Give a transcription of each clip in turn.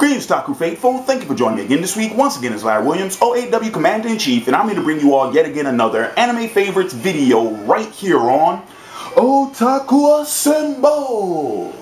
Greetings, Taku Faithful. Thank you for joining me again this week. Once again, it's Larry Williams, OAW Commander-in-Chief, and I'm here to bring you all yet again another anime favorites video right here on Otaku Assemble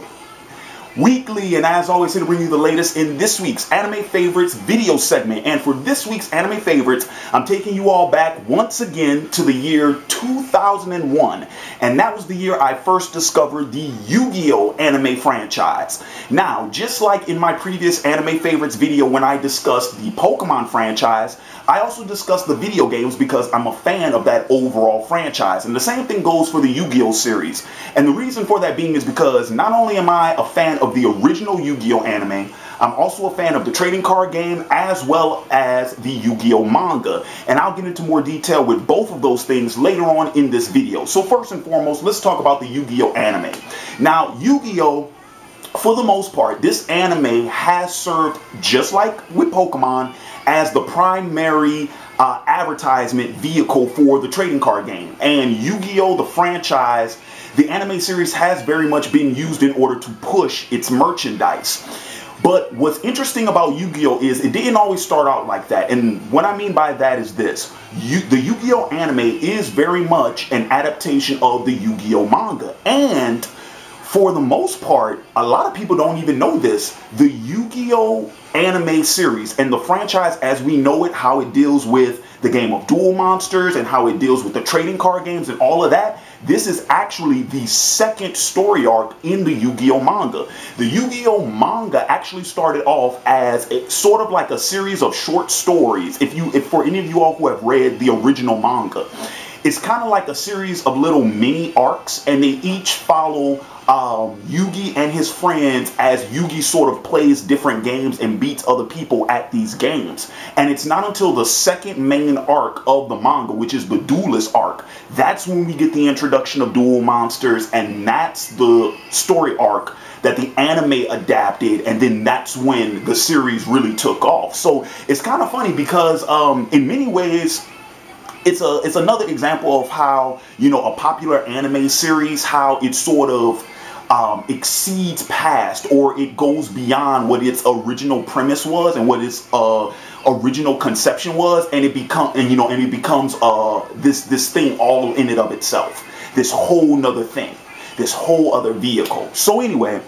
Weekly. And as always, here to bring you the latest in this week's anime favorites video segment. And for this week's anime favorites, I'm taking you all back once again to the year 2001. And that was the year I first discovered the Yu-Gi-Oh! Anime franchise. Now, just like in my previous anime favorites video when I discussed the Pokemon franchise, I also discussed the video games because I'm a fan of that overall franchise. And the same thing goes for the Yu-Gi-Oh! Series. And the reason for that being is because not only am I a fan of the original Yu-Gi-Oh! Anime, I'm also a fan of the trading card game as well as the Yu-Gi-Oh! Manga. And I'll get into more detail with both of those things later on in this video. So first and foremost, let's talk about the Yu-Gi-Oh! Anime. Now, Yu-Gi-Oh! For the most part, this anime has served, just like with Pokemon, as the primary advertisement vehicle for the trading card game. And Yu-Gi-Oh! The franchise, the anime series, has very much been used in order to push its merchandise. But what's interesting about Yu-Gi-Oh! Is it didn't always start out like that. And what I mean by that is this. The Yu-Gi-Oh! Anime is very much an adaptation of the Yu-Gi-Oh! Manga. And for the most part, a lot of people don't even know this. The Yu-Gi-Oh! Anime series and the franchise as we know it, how it deals with the game of Duel Monsters and how it deals with the trading card games and all of that, this is actually the second story arc in the Yu-Gi-Oh! Manga. The Yu-Gi-Oh! Manga actually started off as sort of like a series of short stories. If for any of you all who have read the original manga, it's kind of like a series of little mini arcs, and they each follow Yugi and his friends as Yugi sort of plays different games and beats other people at these games. And it's not until the second main arc of the manga, which is the Duelist arc, that's when we get the introduction of Duel Monsters, and that's the story arc that the anime adapted, and then that's when the series really took off. So it's kind of funny because in many ways, it's another example of how, you know, a popular anime series, how it sort of exceeds past, or it goes beyond what its original premise was and what its original conception was, and it becomes this thing all in and of itself, this whole nother thing, this whole other vehicle. So anyway,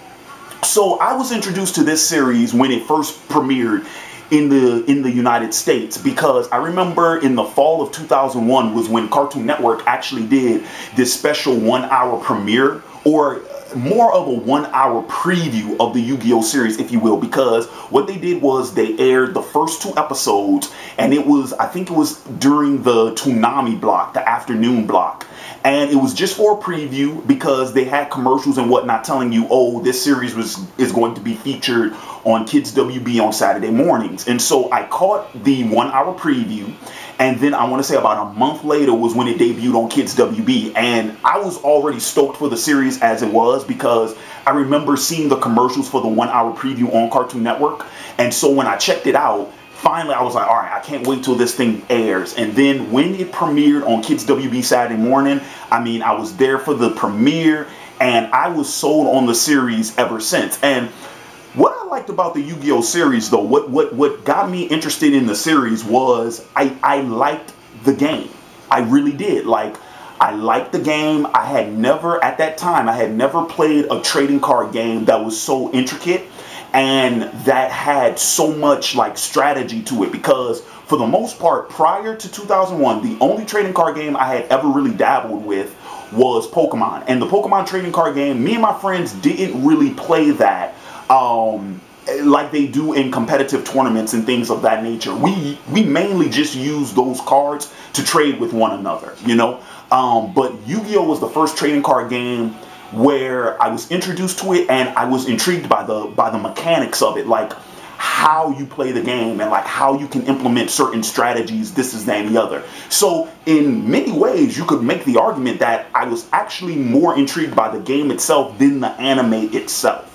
so I was introduced to this series when it first premiered in the United States, because I remember in the fall of 2001 was when Cartoon Network actually did this special 1-hour premiere, or more of a 1-hour preview of the Yu-Gi-Oh! Series, if you will, because what they did was they aired the first 2 episodes, and it was, I think it was during the Toonami block, the afternoon block. And it was just for a preview because they had commercials and whatnot telling you, oh, this series is going to be featured on Kids WB on Saturday mornings. And so I caught the 1-hour preview, and then I want to say about a month later was when it debuted on Kids WB. And I was already stoked for the series as it was, because I remember seeing the commercials for the 1-hour preview on Cartoon Network. And so when I checked it out, finally I was like, all right, I can't wait till this thing airs. And then when it premiered on Kids WB Saturday morning, I mean, I was there for the premiere, and I was sold on the series ever since. And what I liked about the Yu-Gi-Oh! Series, though, what got me interested in the series was I liked the game. I really did. Like, I liked the game. I had never, at that time, I had never played a trading card game that was so intricate and that had so much like strategy to it, because for the most part, prior to 2001, the only trading card game I had ever really dabbled with was Pokemon. And the Pokemon trading card game, me and my friends didn't really play that like they do in competitive tournaments and things of that nature. We mainly just use those cards to trade with one another, you know. But Yu-Gi-Oh! Was the first trading card game where I was introduced to it, and I was intrigued by the mechanics of it, like how you play the game and like how you can implement certain strategies, this is that and the other. So in many ways you could make the argument that I was actually more intrigued by the game itself than the anime itself.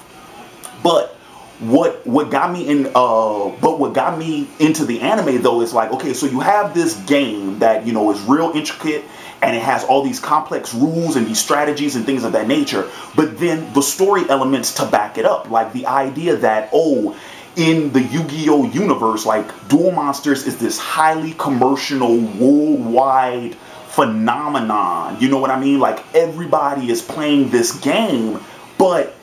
But what got me into the anime, though, is like, okay, so you have this game that, you know, is real intricate, and it has all these complex rules and these strategies and things of that nature, but then the story elements to back it up, like the idea that, oh, in the Yu-Gi-Oh universe, like Duel Monsters is this highly commercial, worldwide phenomenon. You know what I mean? Like everybody is playing this game, but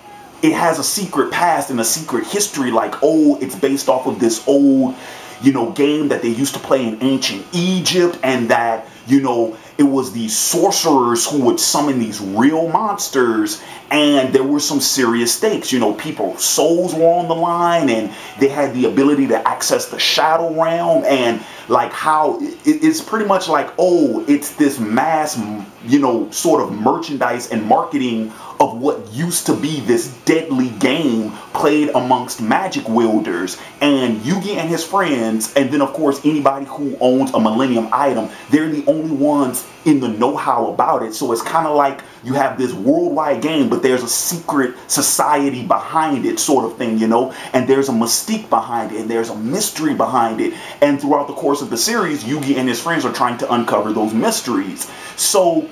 it has a secret past and a secret history. Like, oh, it's based off of this old, you know, game that they used to play in ancient Egypt, and that, you know, it was these sorcerers who would summon these real monsters, and there were some serious stakes. You know, people's souls were on the line, and they had the ability to access the shadow realm, and like how it's pretty much like, oh, it's this mass, you know, sort of merchandise and marketing of what used to be this deadly game played amongst magic wielders. And Yugi and his friends, and then of course anybody who owns a Millennium item, they're the only ones in the know-how about it. So it's kind of like you have this worldwide game, but there's a secret society behind it, sort of thing, you know, and there's a mystique behind it, and there's a mystery behind it. And throughout the course of the series, Yugi and his friends are trying to uncover those mysteries. So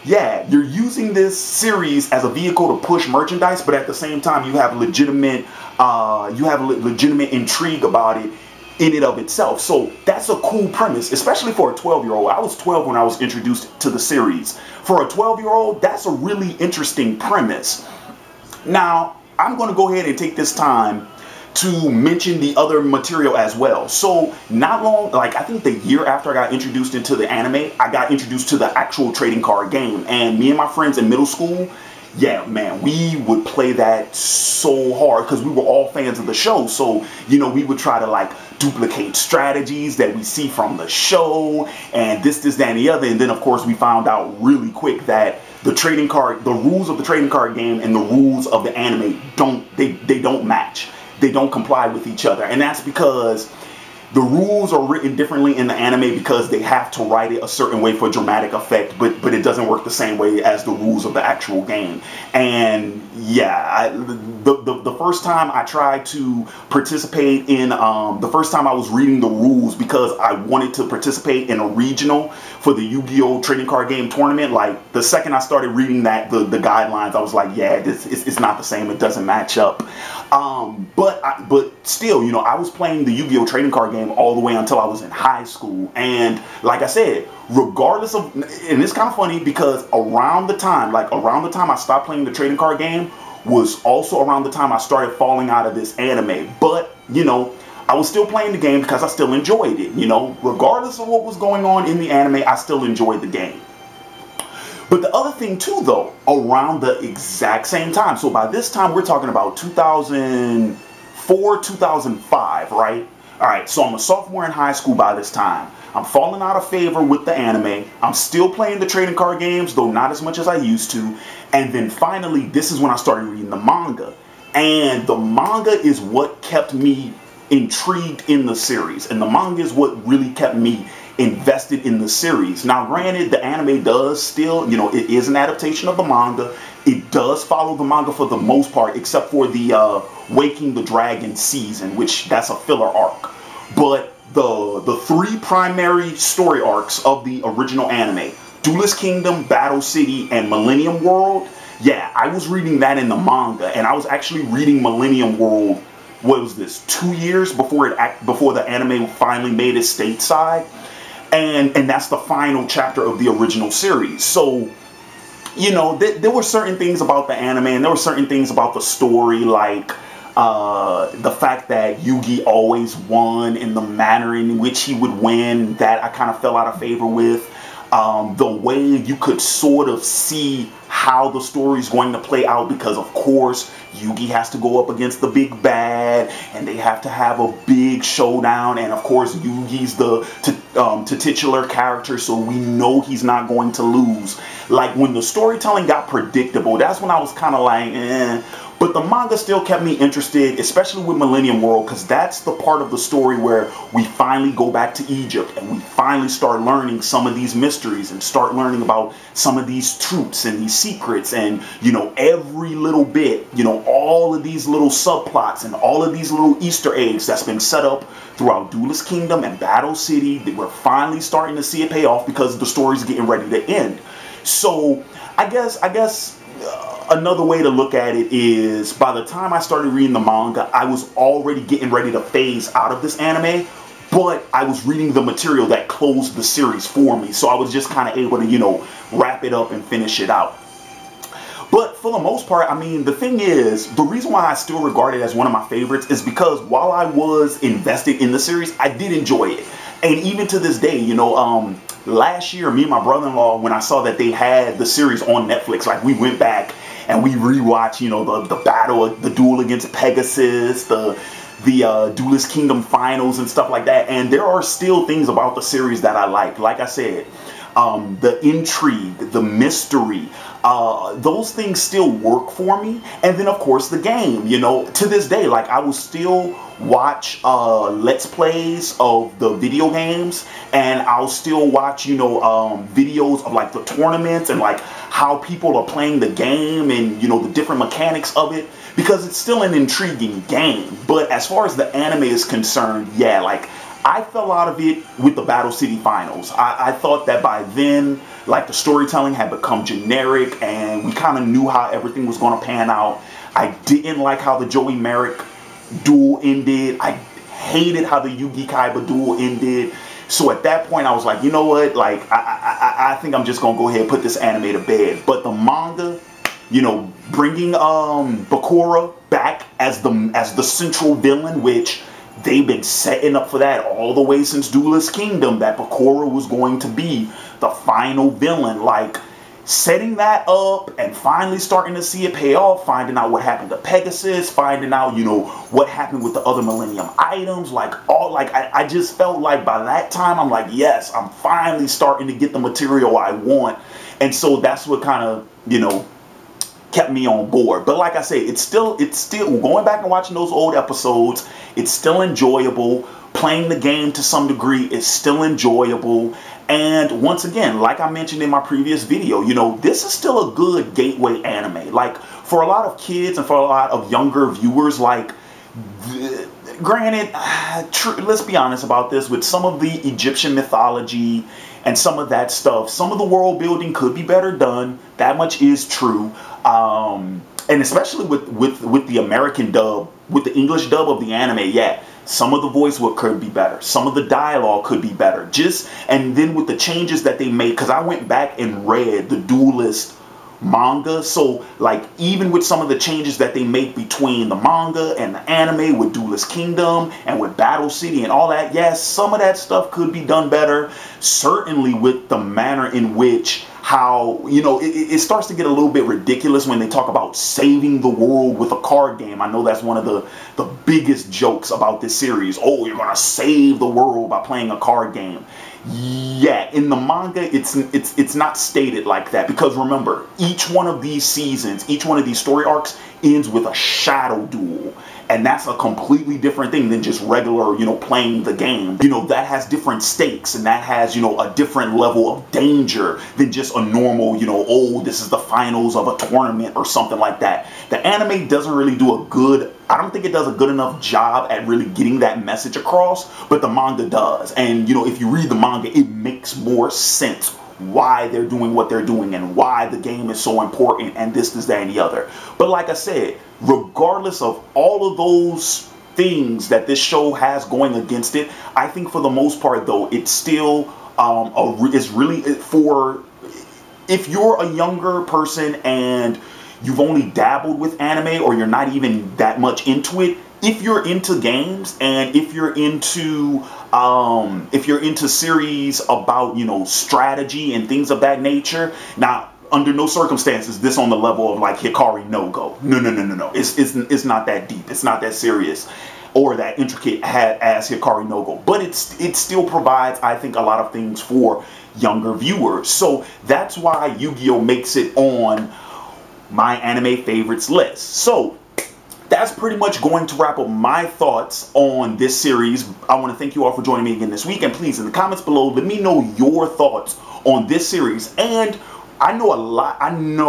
yeah, you're using this series as a vehicle to push merchandise, but at the same time, you have legitimate intrigue about it in and of itself. So that's a cool premise, especially for a 12-year-old. I was 12 when I was introduced to the series. For a 12-year-old, that's a really interesting premise. Now, I'm going to go ahead and take this time to mention the other material as well. So not long, like I think the year after I got introduced into the anime, I got introduced to the actual trading card game. And me and my friends in middle school, yeah, man, we would play that so hard because we were all fans of the show. So, you know, we would try to like duplicate strategies that we see from the show and this, that, and the other. And then of course we found out really quick that the rules of the trading card game and the rules of the anime they don't match. They don't comply with each other, and that's because the rules are written differently in the anime because they have to write it a certain way for dramatic effect, but it doesn't work the same way as the rules of the actual game. And yeah, the first time I tried to participate in, the first time I was reading the rules because I wanted to participate in a regional for the Yu-Gi-Oh! Trading card game tournament, like the second I started reading that, the guidelines, I was like, yeah, it's not the same, it doesn't match up. But still, you know, I was playing the Yu-Gi-Oh! Trading card game all the way until I was in high school. And like I said, regardless of, and it's kind of funny because around the time I stopped playing the trading card game was also around the time I started falling out of this anime. But, you know, I was still playing the game because I still enjoyed it. You know, regardless of what was going on in the anime, I still enjoyed the game. But the other thing too, though, around the exact same time, so by this time we're talking about 2004, 2005, right? All right, so I'm a sophomore in high school by this time. I'm falling out of favor with the anime. I'm still playing the trading card games, though not as much as I used to. And then finally, this is when I started reading the manga. And the manga is what kept me intrigued in the series. And the manga is what really kept me invested in the series. Now, granted, the anime does still, you know, it is an adaptation of the manga. It does follow the manga for the most part, except for the Waking the Dragon season, which that's a filler arc. But the three primary story arcs of the original anime, Duelist Kingdom, Battle City, and Millennium World, yeah, I was reading that in the manga, and I was actually reading Millennium World, what was this, 2 years before the anime finally made it stateside. And that's the final chapter of the original series. So, you know, there were certain things about the anime, and there were certain things about the story, like the fact that Yugi always won in the manner in which he would win, that I kind of fell out of favor with. The way you could sort of see how the story is going to play out, because of course Yugi has to go up against the big bad and they have to have a big showdown, and of course Yugi's the titular character, so we know he's not going to lose. Like when the storytelling got predictable, that's when I was kind of like, eh. But the manga still kept me interested, especially with Millennium World, because that's the part of the story where we finally go back to Egypt and we finally start learning some of these mysteries and start learning about some of these truths and these secrets, and, you know, every little bit, you know, all of these little subplots and all of these little Easter eggs that's been set up throughout Duelist Kingdom and Battle City, that we're finally starting to see it pay off because the story's getting ready to end. So I guess another way to look at it is, by the time I started reading the manga, I was already getting ready to phase out of this anime, but I was reading the material that closed the series for me, so I was just kind of able to, you know, wrap it up and finish it out. But for the most part, I mean, the thing is, the reason why I still regard it as one of my favorites is because while I was invested in the series, I did enjoy it. And even to this day, you know, last year, me and my brother-in-law, when I saw that they had the series on Netflix, like, we went back and we rewatched, you know, the battle, the duel against Pegasus, the Duelist Kingdom finals and stuff like that. And there are still things about the series that I like. Like I said, the intrigue, the mystery, those things still work for me. And then of course the game, you know, to this day, like, I will still watch let's plays of the video games, and I'll still watch, you know, videos of like the tournaments and like how people are playing the game and, you know, the different mechanics of it, because it's still an intriguing game. But as far as the anime is concerned, yeah, like, I fell out of it with the Battle City finals. I thought that by then, like, the storytelling had become generic and we kind of knew how everything was going to pan out. I didn't like how the Joey Merrick duel ended. I hated how the Yugi Kaiba duel ended. So at that point, I was like, you know what? Like, I think I'm just going to go ahead and put this anime to bed. But the manga, you know, bringing Bakura back as the central villain, which they've been setting up for that all the way since Duelist Kingdom, that Bakura was going to be the final villain. Like, setting that up and finally starting to see it pay off, finding out what happened to Pegasus, finding out, you know, what happened with the other Millennium items, like, I just felt like by that time, I'm like, yes, I'm finally starting to get the material I want. And so that's what kind of, you know, kept me on board. But like I say, it's still going back and watching those old episodes, it's still enjoyable. Playing the game to some degree is still enjoyable. And once again, like I mentioned in my previous video, you know, this is still a good gateway anime. Like, for a lot of kids and for a lot of younger viewers, like, granted, let's be honest about this, with some of the Egyptian mythology and some of that stuff, some of the world building could be better done. That much is true. And especially with the American dub, with the English dub of the anime, yeah, some of the voice work could be better. Some of the dialogue could be better. And then with the changes that they made, because I went back and read the Duelist manga, so like, even with some of the changes that they make between the manga and the anime, with Duelist Kingdom and with Battle City and all that, yes, some of that stuff could be done better. Certainly with the manner in which, how, you know, it starts to get a little bit ridiculous when they talk about saving the world with a card game. I know that's one of the biggest jokes about this series. Oh, you're gonna save the world by playing a card game. Yeah, in the manga, it's not stated like that, because remember, each one of these seasons, each one of these story arcs ends with a shadow duel. And that's a completely different thing than just regular, you know, playing the game. You know, that has different stakes, and that has, you know, a different level of danger than just a normal, you know, oh, this is the finals of a tournament or something like that. The anime doesn't really do I don't think it does a good enough job at really getting that message across, but the manga does. And, you know, if you read the manga, it makes more sense why they're doing what they're doing and why the game is so important and this, that, and the other. But like I said, regardless of all of those things that this show has going against it, I think for the most part, though, it's still is really for, if you're a younger person and you've only dabbled with anime, or you're not even that much into it, if you're into games and if you're into series about, you know, strategy and things of that nature. Now, under no circumstances this on the level of like Hikari no Go. No. It's not that deep. It's not that serious or that intricate as Hikari no Go. But it still provides, I think, a lot of things for younger viewers. So that's why Yu-Gi-Oh! Makes it on my anime favorites list. So that's pretty much going to wrap up my thoughts on this series. I want to thank you all for joining me again this week, and please, in the comments below, let me know your thoughts on this series. And I know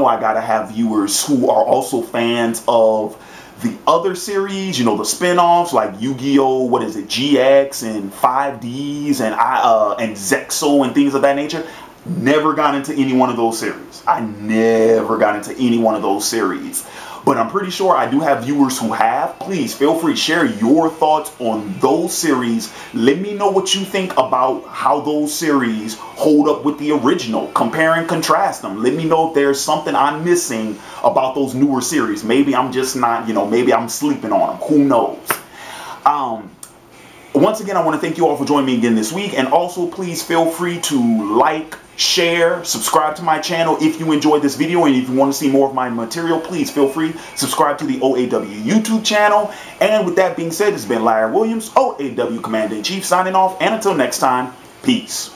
I gotta have viewers who are also fans of the other series, you know, the spin-offs like Yu-Gi-Oh! GX and 5Ds and Zexo and things of that nature. Never got into any one of those series. I never got into any one of those series. But I'm pretty sure I do have viewers who have. Please feel free to share your thoughts on those series. Let me know what you think about how those series hold up with the original. Compare and contrast them. Let me know if there's something I'm missing about those newer series. Maybe I'm just not, maybe I'm sleeping on them. Who knows? Once again, I want to thank you all for joining me again this week. And also, please feel free to like, share, subscribe to my channel if you enjoyed this video. And if you want to see more of my material, please feel free to subscribe to the OAW YouTube channel. And with that being said, it's been Larry Williams, OAW Commander-in-Chief, signing off. And until next time, peace.